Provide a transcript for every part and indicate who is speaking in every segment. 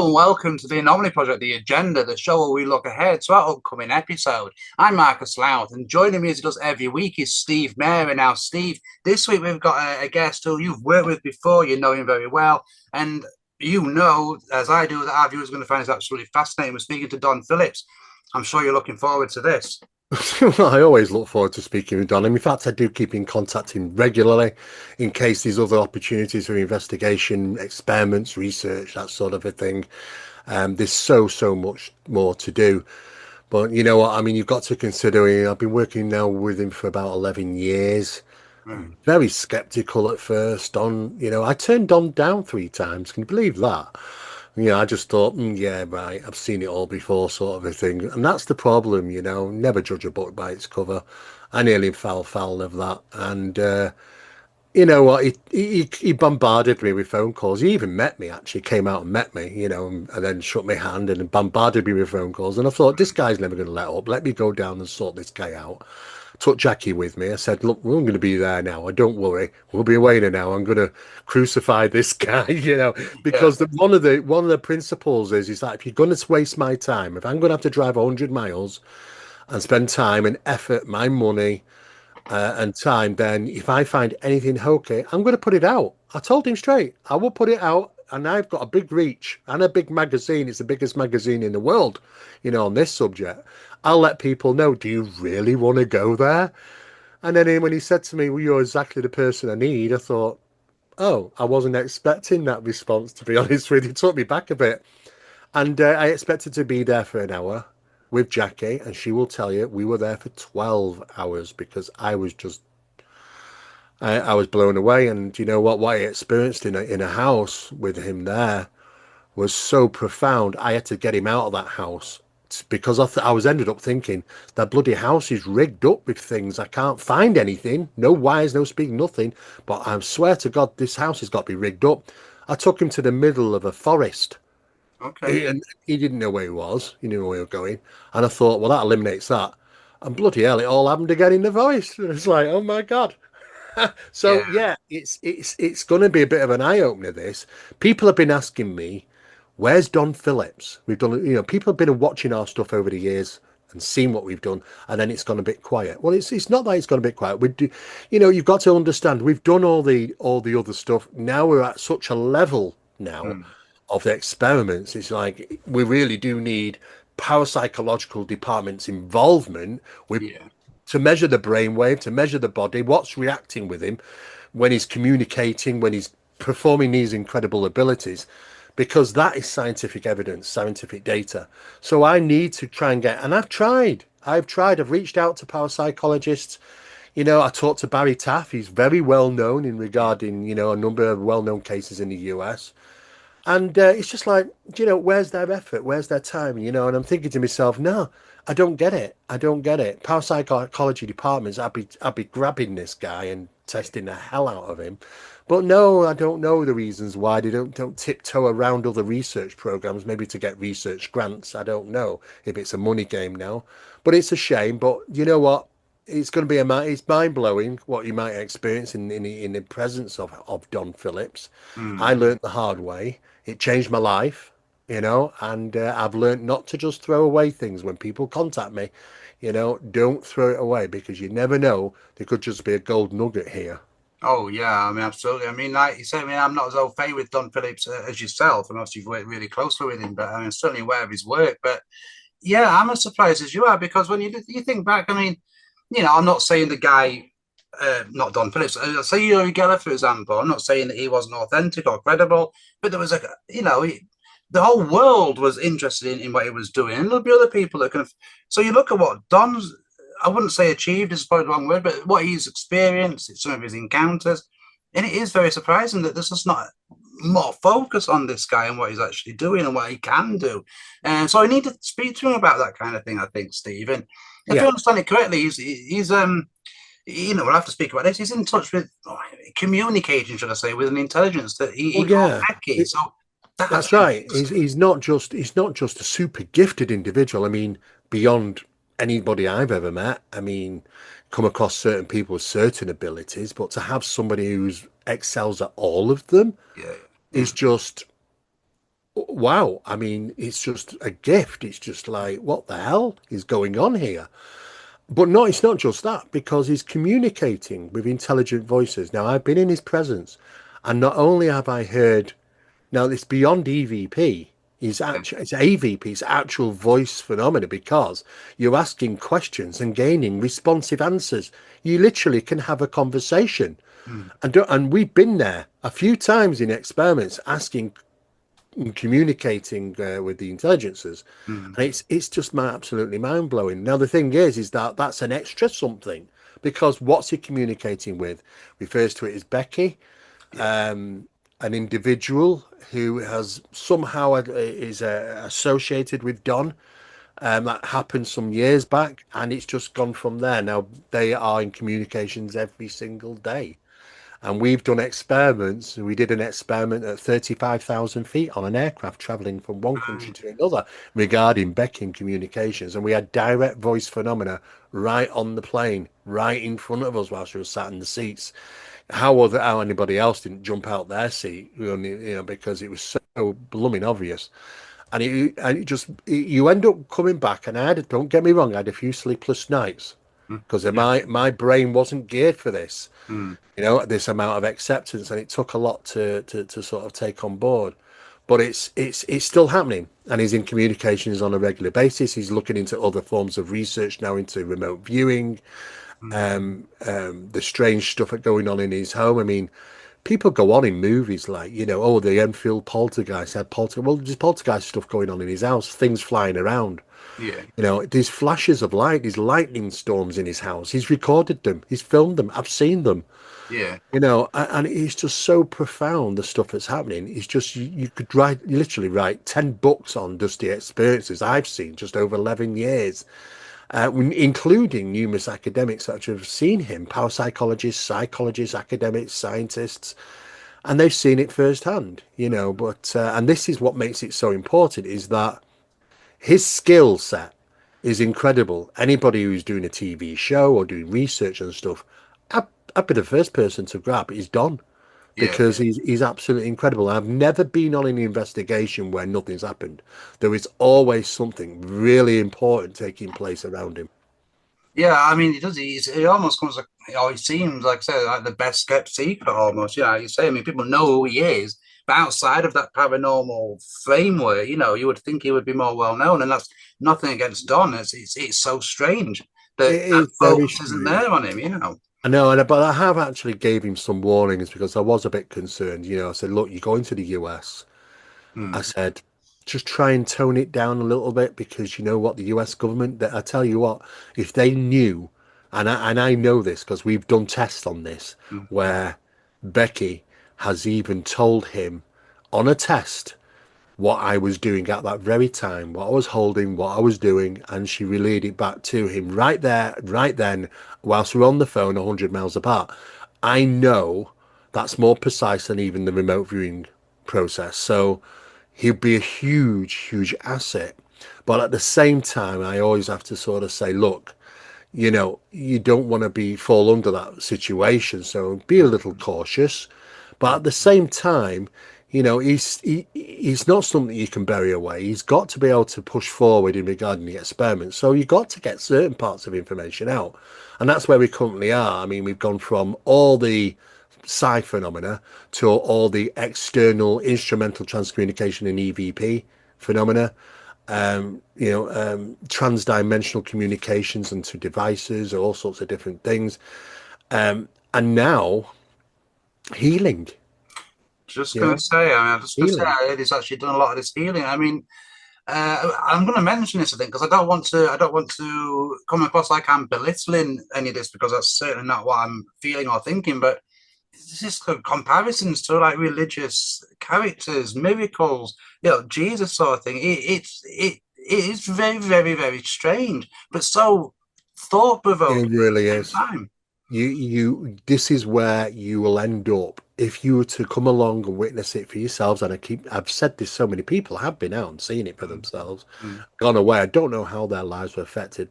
Speaker 1: Hello and welcome to the Anomaly Project, the agenda, the show where we look ahead to our upcoming episode. I'm Marcus Lowth, and joining me as he does every week is Steve Mera. Now, Steve, this week we've got a guest who you've worked with before, you know him very well, and you know, as I do, that our viewers are going to find this absolutely fascinating. We're speaking to Don Phillips. I'm sure you're looking forward to this.
Speaker 2: Well, I always look forward to speaking with Don. In fact, I do keep in contact him regularly in case there's other opportunities for investigation, experiments, research, that sort of a thing. There's so much more to do. But you know what? I mean, you've got to consider, I've been working now with him for about 11 years.
Speaker 1: Hmm.
Speaker 2: Very skeptical at first. I turned Don down 3 times. Can you believe that? I just thought, yeah, right, I've seen it all before, sort of a thing. And that's the problem, never judge a book by its cover. I nearly fell foul of that. And you know what? He bombarded me with phone calls. He even met me, actually, came out and met me, and then shook my hand and bombarded me with phone calls. And I thought, this guy's never going to let up. Let me go down and sort this guy out. Took Jackie with me. I said, look, we're going to be there now. Don't worry. We'll be away now. I'm going to crucify this guy,
Speaker 1: Yeah,
Speaker 2: because one of the principles is that if you're going to waste my time, if I'm going to have to drive 100 miles and spend time and effort, my money, and time, then if I find anything hokey, I'm going to put it out. I told him straight, I will put it out. And I've got a big reach and a big magazine. It's the biggest magazine in the world, on this subject. I'll let people know, do you really want to go there? And then when he said to me, well, you're exactly the person I need, I thought, oh, I wasn't expecting that response, to be honest with you. It took me back a bit. And I expected to be there for an hour with Jackie, and she will tell you we were there for 12 hours because I was blown away. And you know what I experienced in a house with him there was so profound. I had to get him out of that house because I was ended up thinking that bloody house is rigged up with things. I can't find anything, no wires, no speak, nothing. But I swear to God, this house has got to be rigged up. I took him to the middle of a forest.
Speaker 1: okay.
Speaker 2: And he didn't know where he was. He knew where he was going. And I thought, well, that eliminates that. And bloody hell, it all happened again in the voice. And it's like, oh my God. So
Speaker 1: Yeah,
Speaker 2: yeah, it's going to be a bit of an eye opener. This people have been asking me, "Where's Don Phillips?" We've done, people have been watching our stuff over the years and seen what we've done, and then it's gone a bit quiet. Well, it's not that it's gone a bit quiet. We do, you've got to understand. We've done all the other stuff. Now we're at such a level now
Speaker 1: hmm.
Speaker 2: of the experiments. It's like we really do need parapsychological department's involvement with
Speaker 1: Yeah,
Speaker 2: to measure the brainwave, to measure the body, what's reacting with him when he's communicating, when he's performing these incredible abilities, because that is scientific evidence, scientific data. So I need to try and get, and I've reached out to parapsychologists. I talked to Barry Taff. He's very well known in
Speaker 1: yeah.
Speaker 2: regarding, a number of well-known cases in the US. And it's just like, where's their effort? Where's their time? And I'm thinking to myself, no, I don't get it. I don't get it. Parapsychology departments, I'd be grabbing this guy and testing the hell out of him. But no, I don't know the reasons why they don't tiptoe around other research programs, maybe to get research grants. I don't know if it's a money game now, but it's a shame. But you know what? It's going to be it's mind blowing what you might experience in the presence of Don Phillips. I
Speaker 1: Hmm.
Speaker 2: learnt the hard way. It changed my life, and I've learned not to just throw away things when people contact me. Don't throw it away because you never know. There could just be a gold nugget here.
Speaker 1: Oh yeah, I mean absolutely. I mean, like you say, I mean, I'm not as au fait with Don Phillips as yourself, and obviously you've worked really closely with him. But I'm certainly aware of his work. But yeah, I'm as surprised as you are because when you think back, I mean, I'm not saying the guy, not Don Phillips, say Uri Geller for example. I'm not saying that he wasn't authentic or credible, but there was the whole world was interested in what he was doing, and there'll be other people that kind of. So you look at what Don's. I wouldn't say achieved is probably the wrong word, but what he's experienced, some of his encounters, and it is very surprising that there's just not more focus on this guy and what he's actually doing and what he can do. And so I need to speak to him about that kind of thing, I think, Steve. And if I
Speaker 2: Yeah.
Speaker 1: understand it correctly, we'll have to speak about this. He's in touch with communicating, should I say, with an intelligence that he
Speaker 2: Well,
Speaker 1: calls
Speaker 2: yeah.
Speaker 1: Becky. So that's
Speaker 2: That's right. He's not just a super gifted individual. I mean, beyond anybody I've ever met. I mean, come across certain people with certain abilities, but to have somebody who's excels at all of them
Speaker 1: yeah, yeah.
Speaker 2: is just wow. I mean, it's just a gift. It's just like, what the hell is going on here? But no, it's not just that, because he's communicating with intelligent voices. Now, I've been in his presence, and not only have I heard, now it's beyond EVP, it's AVP, it's actual voice phenomena, because you're asking questions and gaining responsive answers. You literally can have a conversation.
Speaker 1: Mm,
Speaker 2: And we've been there a few times in experiments asking and communicating with the intelligences,
Speaker 1: mm,
Speaker 2: and it's just absolutely mind blowing. Now the thing is that that's an extra something, because what's he communicating with? Refers to it as Becky,
Speaker 1: yeah.
Speaker 2: um, an individual who has somehow is associated with Don. That happened some years back, and it's just gone from there. Now they are in communications every single day. And we've done experiments. We did an experiment at 35,000 feet on an aircraft traveling from one country
Speaker 1: Right.
Speaker 2: to another regarding Becking communications. And we had direct voice phenomena right on the plane, right in front of us whilst we were sat in the seats. How anybody else didn't jump out their seat, because it was so blooming obvious. And it just, you end up coming back. And don't get me wrong, I had a few sleepless nights
Speaker 1: Mm,
Speaker 2: because
Speaker 1: yeah.
Speaker 2: my brain wasn't geared for this,
Speaker 1: Mm,
Speaker 2: this amount of acceptance, and it took a lot to sort of take on board. But it's still happening, and he's in communications on a regular basis. He's looking into other forms of research now, into remote viewing,
Speaker 1: mm,
Speaker 2: the strange stuff going on in his home. I mean, people go on in movies like, oh, the Enfield poltergeist had poltergeist. Well, there's poltergeist stuff going on in his house, things flying around.
Speaker 1: yeah.
Speaker 2: There's flashes of light, there's lightning storms in his house. He's recorded them, he's filmed them, I've seen them.
Speaker 1: Yeah.
Speaker 2: And it's just so profound, the stuff that's happening. It's just, you could literally write 10 books on just the experiences I've seen just over 11 years, including numerous academics that have seen him, parapsychologists, psychologists, academics, scientists, and they've seen it firsthand. And this is what makes it so important, is that his skill set is incredible. Anybody who's doing a TV show or doing research and stuff, I'd, I'd be the first person to grab is Don,
Speaker 1: Yeah.
Speaker 2: because
Speaker 1: Yeah.
Speaker 2: he's absolutely incredible. I've never been on an investigation where nothing's happened. There is always something really important taking place around him.
Speaker 1: Yeah, I mean, he does. He almost comes like, he seems like I said, like the best kept secret almost. Yeah, you say. I mean, people know who he is, but outside of that paranormal framework, you would think he would be more well known. And that's nothing against Don. It's so strange that
Speaker 2: It is very
Speaker 1: focus isn't
Speaker 2: strange.
Speaker 1: there on him.
Speaker 2: I know, but I have actually gave him some warnings, because I was a bit concerned. I said, look, you're going to the US. I
Speaker 1: Hmm,
Speaker 2: said, just try and tone it down a little bit, because you know what, the US government, that I tell you what, if they knew, and I know this because we've done tests on this,
Speaker 1: hmm,
Speaker 2: where Becky has even told him on a test what I was doing at that very time, what I was holding, what I was doing, and she relayed it back to him right there, right then, whilst we're on the phone 100 miles apart. I know that's more precise than even the remote viewing process. So he'd be a huge, huge asset. But at the same time, I always have to sort of say, look, you don't want to be fall under that situation, so be a little cautious. But
Speaker 1: hmm,
Speaker 2: at the same time, he's not something you can bury away. He's got to be able to push forward in regarding the experiments. So you've got to get certain parts of information out, and that's where we currently are. I mean, we've gone from all the psi phenomena to all the external instrumental transcommunication and EVP phenomena, trans-dimensional communications and to devices, all sorts of different things, and now healing.
Speaker 1: Just
Speaker 2: You
Speaker 1: gonna
Speaker 2: know,
Speaker 1: say, I mean, just gonna say,
Speaker 2: healing.
Speaker 1: I heard he's actually done a lot of this healing. I mean, I'm going to mention this, I think, because I don't want to come across like I'm belittling any of this, because that's certainly not what I'm feeling or thinking. But this is comparisons to like religious characters, miracles, Jesus sort of thing. It is very, very, very strange, but so thought
Speaker 2: It
Speaker 1: provoking
Speaker 2: really
Speaker 1: at the
Speaker 2: is.
Speaker 1: same time.
Speaker 2: This is where you will end up if you were to come along and witness it for yourselves. And I've said this, so many people have been out and seen it for
Speaker 1: Mm,
Speaker 2: themselves,
Speaker 1: mm,
Speaker 2: gone away. I don't know how their lives were affected.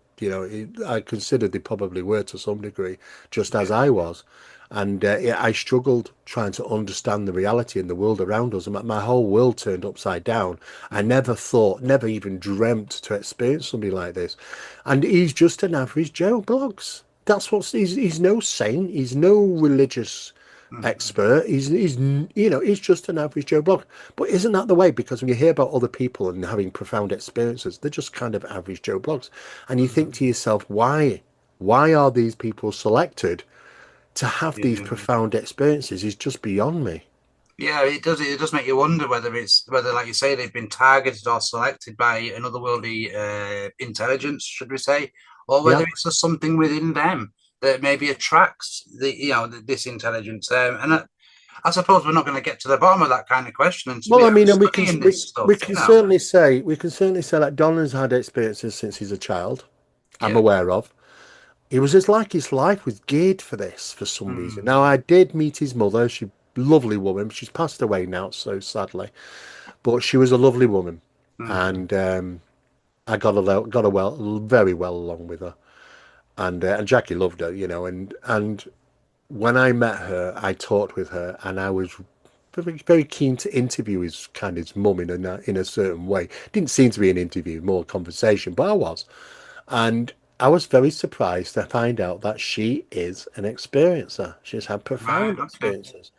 Speaker 2: I consider they probably were to some degree, just as
Speaker 1: yeah,
Speaker 2: I was. And yeah, I struggled trying to understand the reality in the world around us. And my whole world turned upside down. I
Speaker 1: Mm,
Speaker 2: never thought, never even dreamt to experience somebody like this. And he's just an average Joe Bloggs. That's what he's no saint. He's no religious
Speaker 1: mm,
Speaker 2: expert. He's just an average Joe Bloggs. But isn't that the way? Because when you hear about other people and having profound experiences, they're just kind of average Joe Bloggs. And you think to
Speaker 1: mm.
Speaker 2: yourself, why? Why are these people selected to have these
Speaker 1: Yeah.
Speaker 2: profound experiences is just beyond me.
Speaker 1: Yeah, it does. It does make you wonder whether, like you say, they've been targeted or selected by an otherworldly intelligence, should we say, or whether
Speaker 2: Yeah.
Speaker 1: it's just something within them that maybe attracts this intelligence. I suppose we're not going to get to the bottom of that kind of question until
Speaker 2: Well,
Speaker 1: we
Speaker 2: I
Speaker 1: are
Speaker 2: mean, and
Speaker 1: studying this stuff.
Speaker 2: we can certainly say that Don has had experiences since he's a child. I'm
Speaker 1: Yeah.
Speaker 2: aware of. It was just like his life was geared for this for some reason. Now,
Speaker 1: Mm,
Speaker 2: I did meet his mother. She lovely woman. She's passed away now, so sadly, but she was a lovely woman,
Speaker 1: mm,
Speaker 2: and I got a very well along with her, and Jackie loved her, and when I met her, I talked with her, and I was very, very keen to interview his mum in a certain way. Didn't seem to be an interview, more conversation, but I was, and I was very surprised to find out that she is an experiencer. She's had
Speaker 1: right.
Speaker 2: profound
Speaker 1: Okay.
Speaker 2: experiences,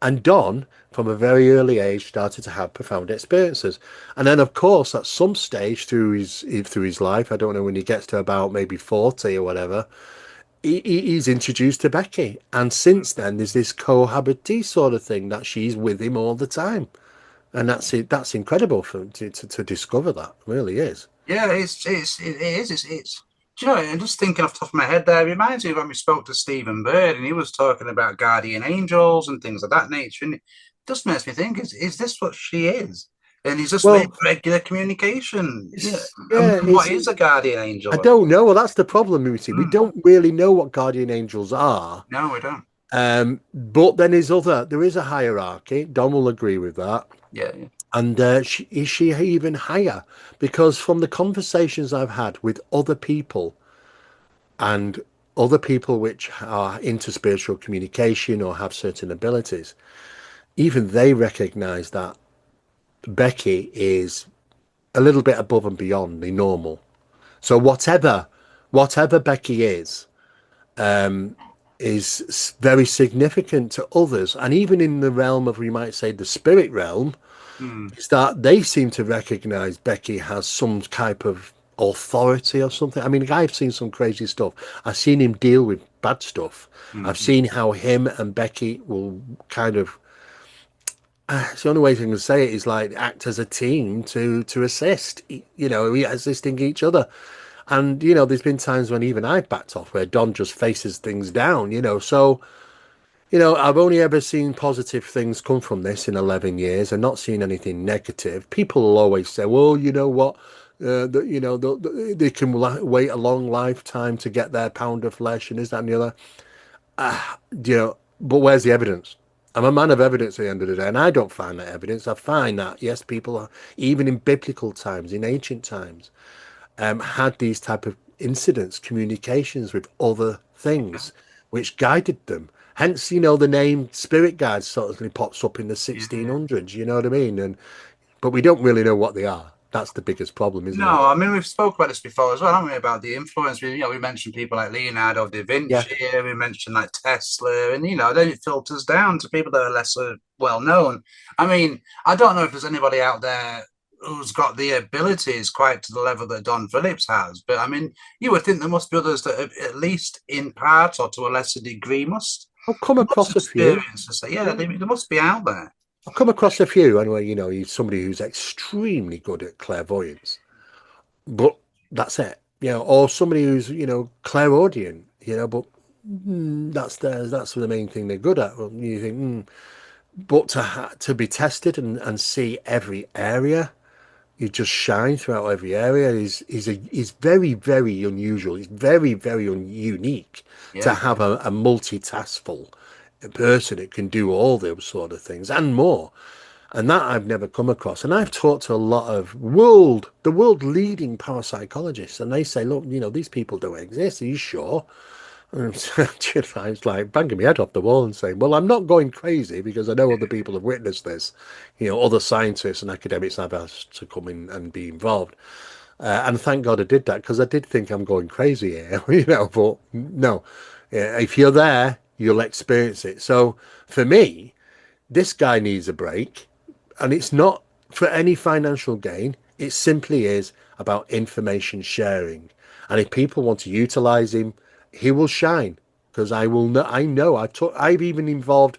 Speaker 2: and Don, from a very early age, started to have profound experiences, and then, of course, at some stage through his life, I don't know when he gets to about maybe 40 or whatever, he's introduced to Becky, and since then there's this cohabitee sort of thing that she's with him all the time, and that's it. That's incredible for him to discover that. It really is.
Speaker 1: Yeah, it is. It's. Do you know? I'm just thinking off the top of my head there. It reminds me of when we spoke to Stephen Bird, and he was talking about guardian angels and things of that nature, and it just makes me think: is this what she is? And he's just in
Speaker 2: Well,
Speaker 1: regular communication. Yeah.
Speaker 2: yeah,
Speaker 1: And what is a guardian
Speaker 2: I
Speaker 1: angel?
Speaker 2: don't know. Well, that's the problem, you see. We
Speaker 1: Hmm.
Speaker 2: don't really know what guardian angels are.
Speaker 1: No, we don't.
Speaker 2: But then there is a hierarchy. Don will agree with that.
Speaker 1: Yeah, yeah.
Speaker 2: And is she even higher? Because from the conversations I've had with other people and other people which are into spiritual communication or have certain abilities, even they recognize that Becky is a little bit above and beyond the normal. So whatever Becky is very significant to others, and even in the realm of, we might say, the spirit realm,
Speaker 1: Hmm.
Speaker 2: is that they seem to recognize Becky has some type of authority or something. I mean, I've seen some crazy stuff. I've seen him deal with bad stuff. I've
Speaker 1: Hmm.
Speaker 2: seen how him and Becky will kind of. It's the only way I can say it is like act as a team to assist, assisting each other. And there's been times when even I've backed off where Don just faces things down. So I've only ever seen positive things come from this in 11 years and not seen anything negative. People will always say, well, you know what? They can wait a long lifetime to get their pound of flesh and this, that, and the other. But where's the evidence? I'm a man of evidence at the end of the day, and I don't find that evidence. I find that, yes, people are, even in biblical times, in ancient times, had these type of incidents, communications with other things, which guided them. Hence, the name spirit guides suddenly pops up in the
Speaker 1: Yeah.
Speaker 2: 1600s. You know what I mean? But we don't really know what they are. That's the biggest problem, isn't it?
Speaker 1: No, I mean we've spoke about this before as well, haven't we? About the influence. We mentioned people like Leonardo da
Speaker 2: Yeah.
Speaker 1: Vinci. We mentioned like Tesla, and then it filters down to people that are lesser well known. I mean, I don't know if there's anybody out there who's got the abilities quite to the level that Don Phillips has, but I mean, you would think there must be others that, have, at least in part or to a lesser degree,
Speaker 2: I've come
Speaker 1: must
Speaker 2: across a few.
Speaker 1: experience this. Yeah,
Speaker 2: Yeah.
Speaker 1: they must be out there.
Speaker 2: I've come across a few anyway. He's somebody who's extremely good at clairvoyance, but that's it. Or somebody who's clairaudient. But that's the main thing they're good at. Well, you think, but to be tested and see every area, you just shine throughout every area is very, very unusual. It's very, very unique to
Speaker 1: Yeah,
Speaker 2: have a multitaskful person that can do all those sort of things and more. And that I've never come across. And I've talked to a lot of the world leading parapsychologists, and they say, look, these people don't exist. Are you sure? And I was like banging my head off the wall and saying, "Well, I'm not going crazy because I know other people have witnessed this. Other scientists and academics I've asked to come in and be involved. And thank God I did that because I did think I'm going crazy here, But no, if you're there, you'll experience it. So for me, this guy needs a break, and it's not for any financial gain. It simply is about information sharing. And if people want to utilize him, he will shine because I will know. I know. I've even involved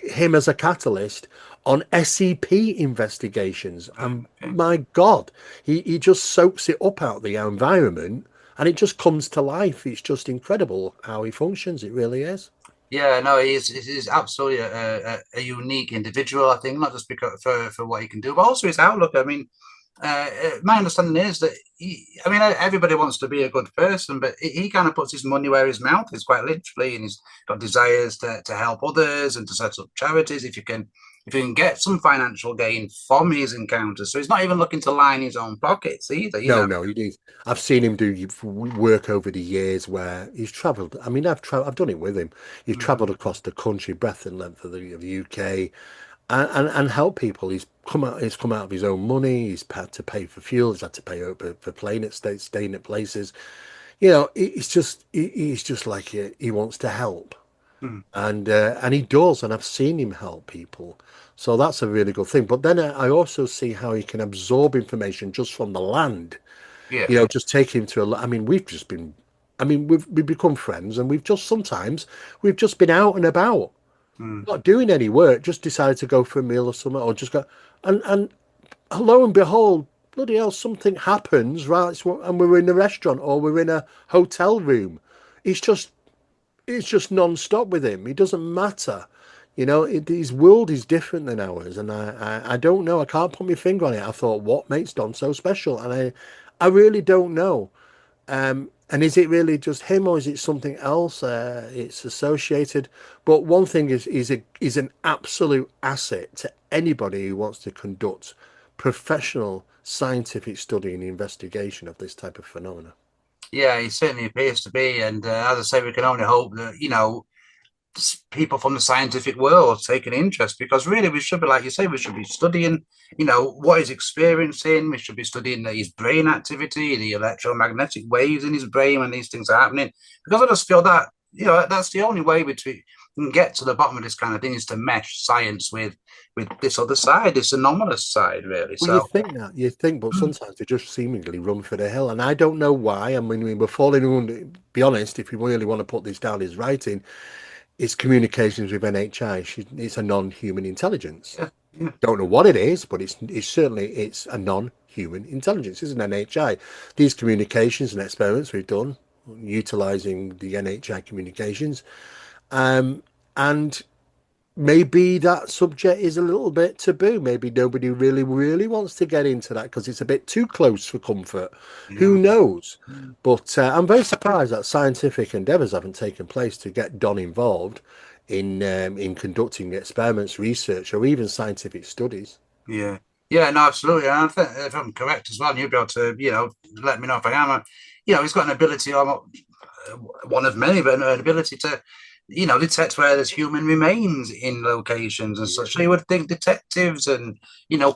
Speaker 2: him as a catalyst on SCP investigations,
Speaker 1: Right.
Speaker 2: and
Speaker 1: Okay.
Speaker 2: my God, he just soaks it up out of the environment, and it just comes to life. It's just incredible how he functions. It really is.
Speaker 1: Yeah, no, he's absolutely a unique individual. I think not just because for what he can do, but also his outlook. I mean, my understanding is that I mean, everybody wants to be a good person, but he kind of puts his money where his mouth is, quite literally, and he's got desires to help others and to set up charities. If you can get some financial gain from his encounters, so he's not even looking to line his own pockets either.
Speaker 2: No, no, he needs. I've seen him do work over the years where he's travelled. I mean, I've done it with him. He's
Speaker 1: Mm,
Speaker 2: travelled across the country, breadth and length of the UK, and help people. He's come out of his own money. He's had to pay for fuel. He's had to pay for playing at staying at places. He's just like he wants to help,
Speaker 1: mm,
Speaker 2: and he does. And I've seen him help people. So that's a really good thing. But then I also see how he can absorb information just from the land.
Speaker 1: yeah.
Speaker 2: Just take him to I mean, we've just been. I mean, we've become friends, and we've just been out and about,
Speaker 1: Mm,
Speaker 2: not doing any work, just decided to go for a meal or something, or just go, and lo and behold, bloody hell, something happens, right? And we're in a restaurant or we're in a hotel room. It's just it's just non-stop with him. It doesn't matter. His world is different than ours, and I don't know. I can't put my finger on it. I thought, what makes Don so special? And I really don't know. And is it really just him, or is it something else? It's associated. But one thing is an absolute asset to anybody who wants to conduct professional scientific study and investigation of this type of phenomena.
Speaker 1: yeah, he certainly appears to be, and as I say, we can only hope that people from the scientific world take an interest, because really we should be, like you say, we should be studying, what he's experiencing. We should be studying his brain activity, the electromagnetic waves in his brain when these things are happening. Because I just feel that that's the only way we can get to the bottom of this kind of thing, is to mesh science with this other side, this anomalous side, really.
Speaker 2: Well, you
Speaker 1: So
Speaker 2: think that, but sometimes they just seemingly run for the hill, and I don't know why. I mean, we're falling under, be honest, if you really want to put this down as writing, it's communications with NHI. It's a non-human intelligence.
Speaker 1: yeah, yeah,
Speaker 2: Don't know what it is, but it's a non-human intelligence. It's an NHI. These communications and experiments we've done utilizing the NHI communications, and maybe that subject is a little bit taboo. Maybe nobody really, really wants to get into that because it's a bit too close for comfort. Who
Speaker 1: yeah.
Speaker 2: knows? But I'm very surprised that scientific endeavours haven't taken place to get Don involved in conducting experiments, research, or even scientific studies.
Speaker 1: Yeah, yeah, no, absolutely. And I think if I'm correct as well, and you'll be able to, let me know if I am. He's got an ability, or not one of many, but an ability to, detect where there's human remains in locations and such. So you would think detectives and,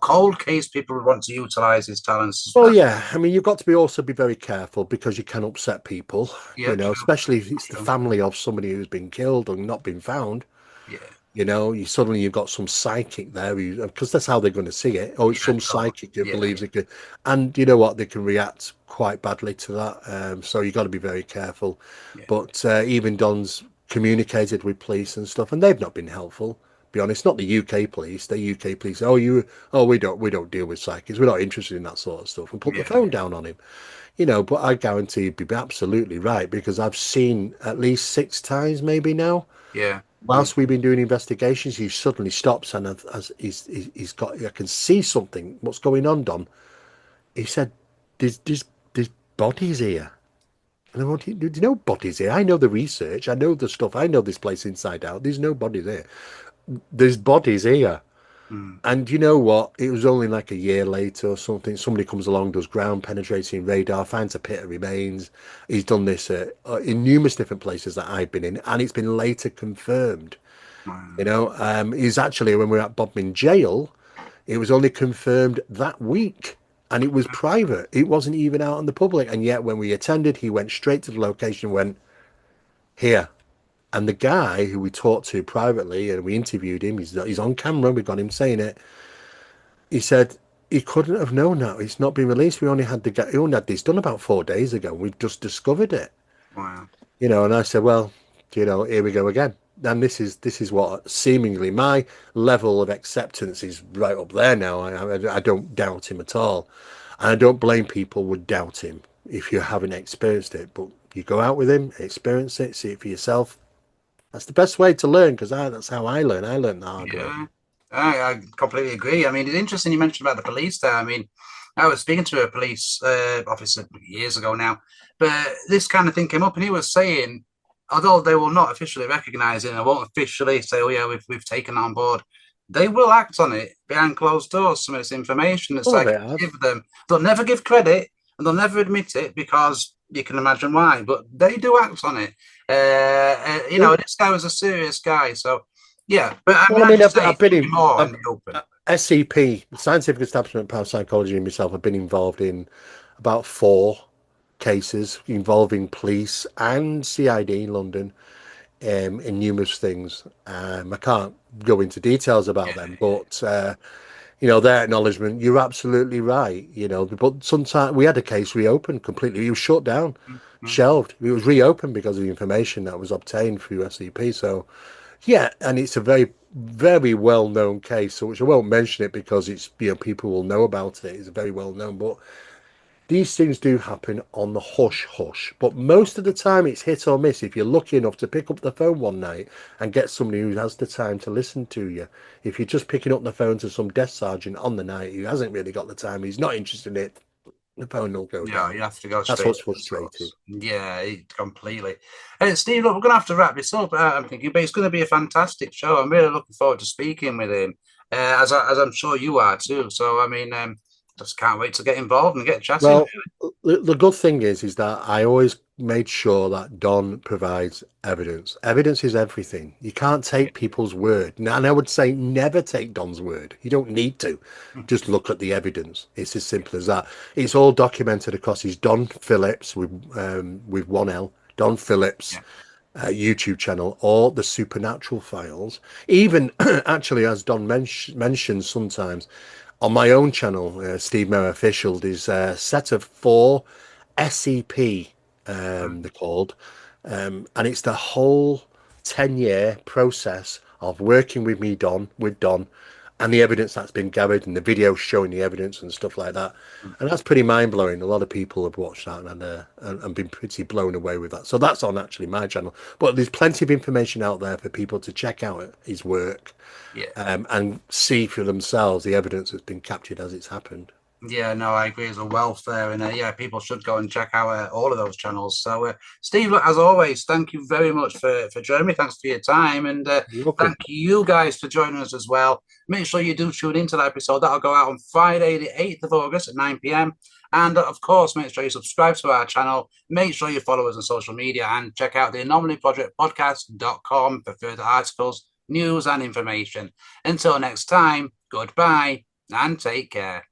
Speaker 1: cold case people would want to utilize his talents as
Speaker 2: Well,
Speaker 1: well.
Speaker 2: yeah. I mean, you've got to be also be very careful because you can upset people.
Speaker 1: Yeah, true,
Speaker 2: Especially if it's the
Speaker 1: true.
Speaker 2: family of somebody who's been killed and not been found.
Speaker 1: Yeah,
Speaker 2: You've got some psychic there because that's how they're going to see it. Oh, it's
Speaker 1: yeah,
Speaker 2: some
Speaker 1: totally.
Speaker 2: psychic that
Speaker 1: Yeah,
Speaker 2: believes it could, and you know what? They can react quite badly to that. So you've got to be very careful.
Speaker 1: yeah,
Speaker 2: But even Don's communicated with police and stuff, and they've not been helpful. Be honest, not the UK police. The UK police, we don't deal with psychics. We're not interested in that sort of stuff, and put the
Speaker 1: yeah,
Speaker 2: phone down on him. But I guarantee you'd be absolutely right because I've seen at least 6 times, maybe now
Speaker 1: yeah, yeah,
Speaker 2: whilst we've been doing investigations, he suddenly stops and as he's got, I can see something. What's going on, Don? He said, "There's bodies here." And I went, "Do you know bodies here? I know the research. I know the stuff. I know this place inside out. There's no bodies here. There's bodies here."
Speaker 1: Mm.
Speaker 2: And you know what? It was only like a year later or something. Somebody comes along, does ground penetrating radar, finds a pit of remains. He's done this in numerous different places that I've been in, and it's been later confirmed. You
Speaker 1: Wow.
Speaker 2: know, he's actually, when we were at Bodmin jail, it was only confirmed that week, and it was private. It wasn't even out in the public. And yet, when we attended, he went straight to the location, went here. And the guy who we talked to privately, and we interviewed him, he's on camera, we got him saying it. He said he couldn't have known that. It's not been released. We only had this done about 4 days ago. We've just discovered it.
Speaker 1: Wow.
Speaker 2: You know, and I said, well, you know, here we go again. And this is what seemingly my level of acceptance is right up there now. I don't doubt him at all, and I don't blame people would doubt him if you haven't experienced it. But you go out with him, experience it, see it for yourself. That's the best way to learn because that's how I learn. I learned the hard way.
Speaker 1: Yeah, I completely agree. I mean, it's interesting you mentioned about the police there. I mean, I was speaking to a police officer years ago now, but this kind of thing came up, and he was saying, although they will not officially recognise it, and they won't officially say, "Oh yeah, we've taken it on board," they will act on it behind closed doors. Some of this information, it's
Speaker 2: Oh,
Speaker 1: like
Speaker 2: they have.
Speaker 1: give them. They'll never give credit, and they'll never admit it because you can imagine why. But they do act on it. This guy was a serious guy, so. Yeah, but I
Speaker 2: Well,
Speaker 1: mean,
Speaker 2: I
Speaker 1: as
Speaker 2: mean,
Speaker 1: you say,
Speaker 2: I've
Speaker 1: it
Speaker 2: been
Speaker 1: should be
Speaker 2: in
Speaker 1: more in the open.
Speaker 2: SCP, Scientific Establishment Parapsychology, and myself have been involved in about 4 cases involving police and CID in London, in numerous things. I can't go into details about
Speaker 1: Yeah,
Speaker 2: them, but you know, their acknowledgement, you're absolutely right. You know, but sometimes we had a case reopened completely. It was shut down,
Speaker 1: mhm.
Speaker 2: shelved. It was reopened because of the information that was obtained through SCP. So yeah, and it's a very, very well known case, so which I won't mention it because it's, you know, people will know about it. It's very well known, but these things do happen on the hush hush. But most of the time, it's hit or miss. If you're lucky enough to pick up the phone one night and get somebody who has the time to listen to you, if you're just picking up the phone to some desk sergeant on the night who hasn't really got the time, he's not interested in it, the phone will go
Speaker 1: Yeah,
Speaker 2: down.
Speaker 1: you have to go
Speaker 2: That's
Speaker 1: straight
Speaker 2: what's
Speaker 1: to the
Speaker 2: frustrating.
Speaker 1: source. Yeah, completely. Steve, look, we're going to have to wrap this up. I'm thinking, but it's going to be a fantastic show. I'm really looking forward to speaking with him, as I'm sure you are too. So, I mean, just can't wait to get involved and get chatting.
Speaker 2: Well, the good thing is that I always made sure that Don provides evidence. Evidence is everything. You can't take people's word. And I would say never take Don's word. You don't need to. Just look at the evidence. It's as simple as that. It's all documented across his Don Phillips with one L, Don Phillips
Speaker 1: Yeah,
Speaker 2: YouTube channel, or the Supernatural Files. Even actually, as Don mentions sometimes, on my own channel, Steve Mera Official, there's a set of 4 SCP, they're called, and it's the whole 10-year process of working with me, with Don, and the evidence that's been gathered, and the videos showing the evidence and stuff like that. And that's pretty mind blowing. A lot of people have watched that and been pretty blown away with that. So that's on actually my channel. But there's plenty of information out there for people to check out his work,
Speaker 1: yeah.
Speaker 2: and see for themselves the evidence that's been captured as it's happened.
Speaker 1: Yeah, no, I agree. There's a wealth there, and yeah, people should go and check out all of those channels. So, Steve, look, as always, thank you very much for joining me. Thanks for your time, and
Speaker 2: You're welcome.
Speaker 1: thank you guys for joining us as well. Make sure you do tune into that episode. That'll go out on Friday, the 8th of August at 9 p.m. And of course, make sure you subscribe to our channel. Make sure you follow us on social media and check out the Anomaly Project Podcast.com for further articles, news, and information. Until next time, goodbye and take care.